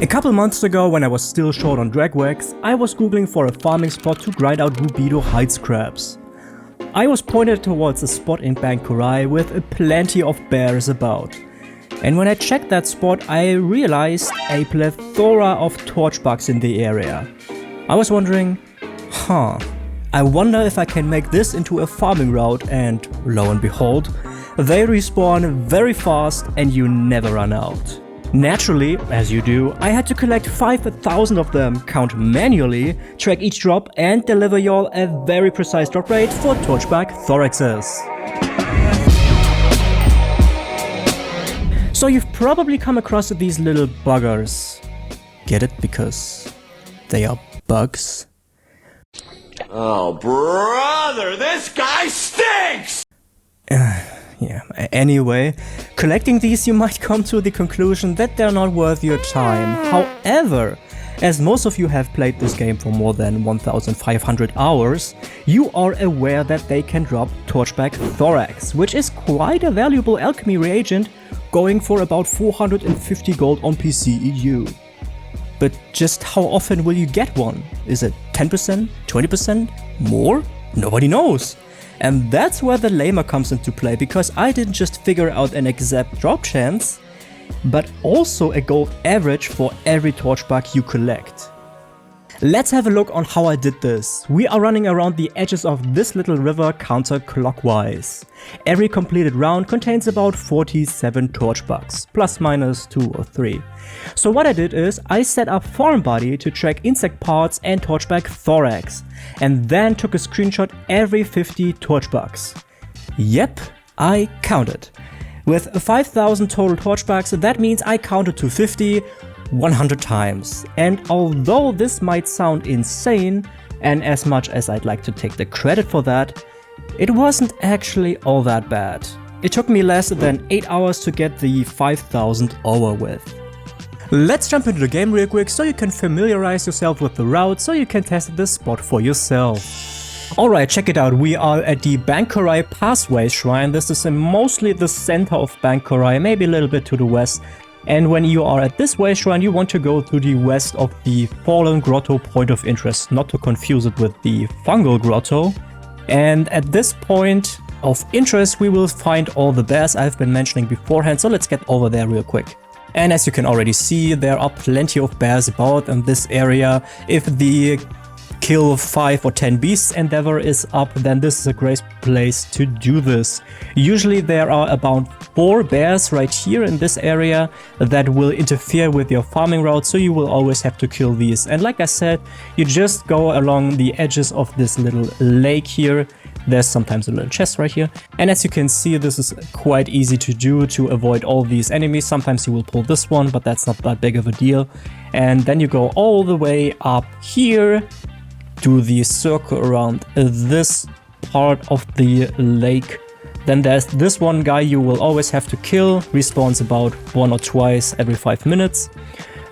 A couple months ago, when I was still short on dragwags, I was googling for a farming spot to grind out rubido hide scraps. I was pointed towards a spot in Bankurai with plenty of bears about. And when I checked that spot, I realized a plethora of torchbugs in the area. I was wondering, I wonder if I can make this into a farming route, and lo and behold, they respawn very fast and you never run out. Naturally, as you do, I had to collect 5,000 of them, count manually, track each drop and deliver y'all a very precise drop rate for Torchbug Thoraxes. So you've probably come across these little buggers. Get it? Because they are bugs? Oh brother, this guy stinks! Yeah, anyway, collecting these you might come to the conclusion that they're not worth your time. However, as most of you have played this game for more than 1500 hours, you are aware that they can drop Torchbug Thorax, which is quite a valuable alchemy reagent, going for about 450 gold on PC EU. But just how often will you get one? Is it 10%? 20%? More? Nobody knows. And that's where the lamer comes into play, because I didn't just figure out an exact drop chance, but also a gold average for every torchbug you collect. Let's have a look on how I did this. We are running around the edges of this little river counterclockwise. Every completed round contains about 47 torchbugs, plus minus 2 or 3. So what I did is I set up farm body to track insect parts and Torchbug Thorax, and then took a screenshot every 50 torchbugs. Yep, I counted. With 5,000 total torchbugs, that means I counted to 50 100 times. And although this might sound insane, and as much as I'd like to take the credit for that, it wasn't actually all that bad. It took me less than 8 hours to get the 5,000 over with. Let's jump into the game real quick so you can familiarize yourself with the route, so you can test this spot for yourself. Alright, check it out. We are at the Bankurai Pathway Shrine. This is in mostly the center of Bankurai, maybe a little bit to the west. And when you are at this way shrine, you want to go to the west of the Fallen Grotto point of interest, not to confuse it with the Fungal Grotto. And at this point of interest, we will find all the bears I've been mentioning beforehand, so let's get over there real quick. And as you can already see, there are plenty of bears about in this area. If the kill 5 or 10 beasts endeavor is up, then this is a great place to do this. Usually there are about 4 bears right here in this area that will interfere with your farming route, so you will always have to kill these. And like I said, you just go along the edges of this little lake here. There's sometimes a little chest right here. And as you can see, this is quite easy to do to avoid all these enemies. Sometimes you will pull this one, but that's not that big of a deal. And then you go all the way up here, do the circle around this part of the lake. Then there's this one guy you will always have to kill, respawns about 1 or twice every 5 minutes,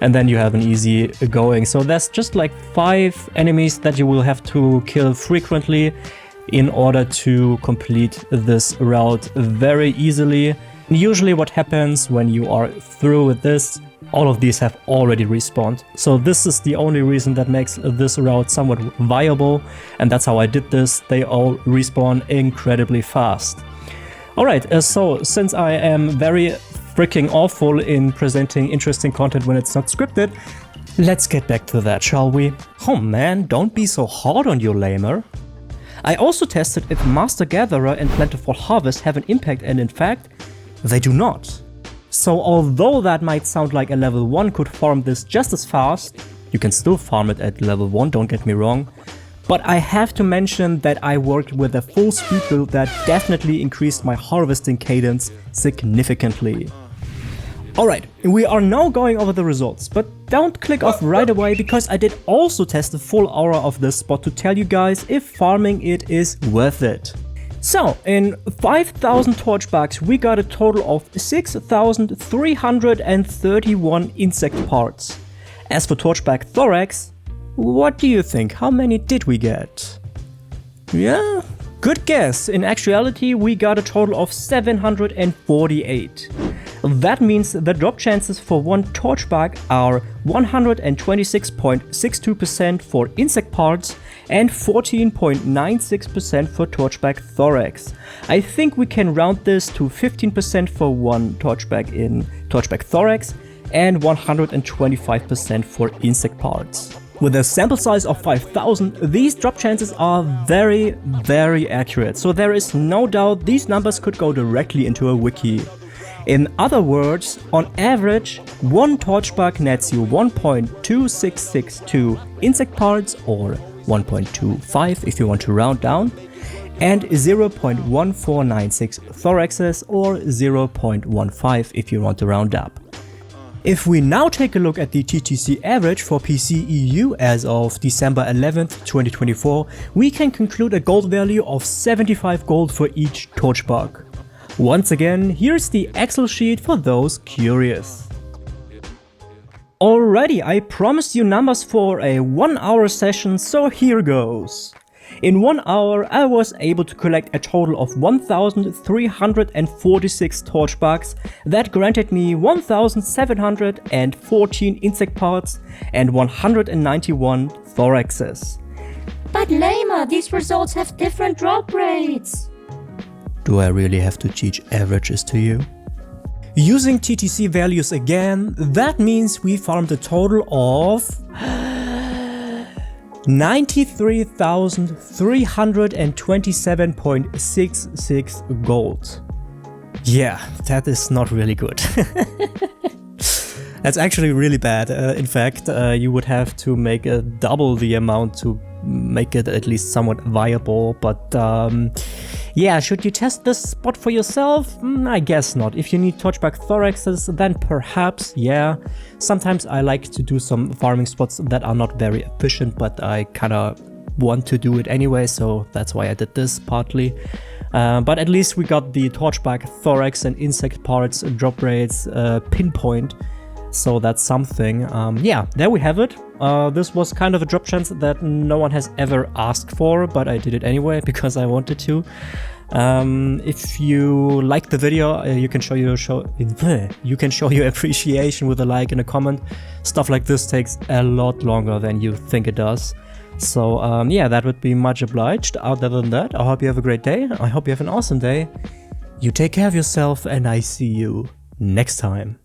and then you have an easy going. So there's just like 5 enemies that you will have to kill frequently in order to complete this route very easily. And usually what happens when you are through with this, all of these have already respawned. So this is the only reason that makes this route somewhat viable, and that's how I did this. They all respawn incredibly fast. Alright, so since I am very freaking awful in presenting interesting content when it's not scripted, let's get back to that, shall we? Oh man, don't be so hard on your lamer. I also tested if Master Gatherer and Plentiful Harvest have an impact, and in fact, they do not. So although that might sound like a level 1 could farm this just as fast, you can still farm it at level 1, don't get me wrong, but I have to mention that I worked with a full speed build that definitely increased my harvesting cadence significantly. Alright, we are now going over the results, but don't click off right away, because I did also test the full aura of this spot to tell you guys if farming it is worth it. So, in 5,000 torchbugs we got a total of 6,331 insect parts. As for Torchbug Thorax, what do you think? How many did we get? Yeah, good guess. In actuality we got a total of 748. That means the drop chances for one Torchbug are 126.62% for insect parts and 14.96% for Torchbug Thorax. I think we can round this to 15% for one Torchbug in Torchbug Thorax and 125% for insect parts. With a sample size of 5000, these drop chances are very, very accurate, so there is no doubt these numbers could go directly into a wiki. In other words, on average, one Torchbug nets you 1.2662 insect parts, or 1.25 if you want to round down, and 0.1496 thoraxes, or 0.15 if you want to round up. If we now take a look at the TTC average for PC EU as of December 11th, 2024, we can conclude a gold value of 75 gold for each Torchbug. Once again, here's the Excel sheet for those curious. Alrighty, I promised you numbers for a 1-hour session, so here goes. In 1 hour, I was able to collect a total of 1,346 Torchbugs that granted me 1,714 insect parts and 191 thoraxes. But Lama, these results have different drop rates. Do I really have to teach averages to you? Using TTC values again, that means we farmed a total of 93,327.66 gold. Yeah, that is not really good. That's actually really bad. In fact, you would have to make double the amount to make it at least somewhat viable, but yeah, should you test this spot for yourself? I guess not. If you need Torchbug Thoraxes, then perhaps, yeah. Sometimes I like to do some farming spots that are not very efficient, but I kinda want to do it anyway, so that's why I did this partly. But at least we got the Torchbug Thorax and insect parts drop rates pinpoint, so that's something. Yeah, there we have it. This was kind of a drop chance that no one has ever asked for, but I did it anyway because I wanted to. If you like the video, you can show your appreciation with a like and a comment. Stuff like this takes a lot longer than you think it does. So yeah, that would be much obliged. Other than that, I hope you have a great day. I hope you have an awesome day. You take care of yourself, and I see you next time.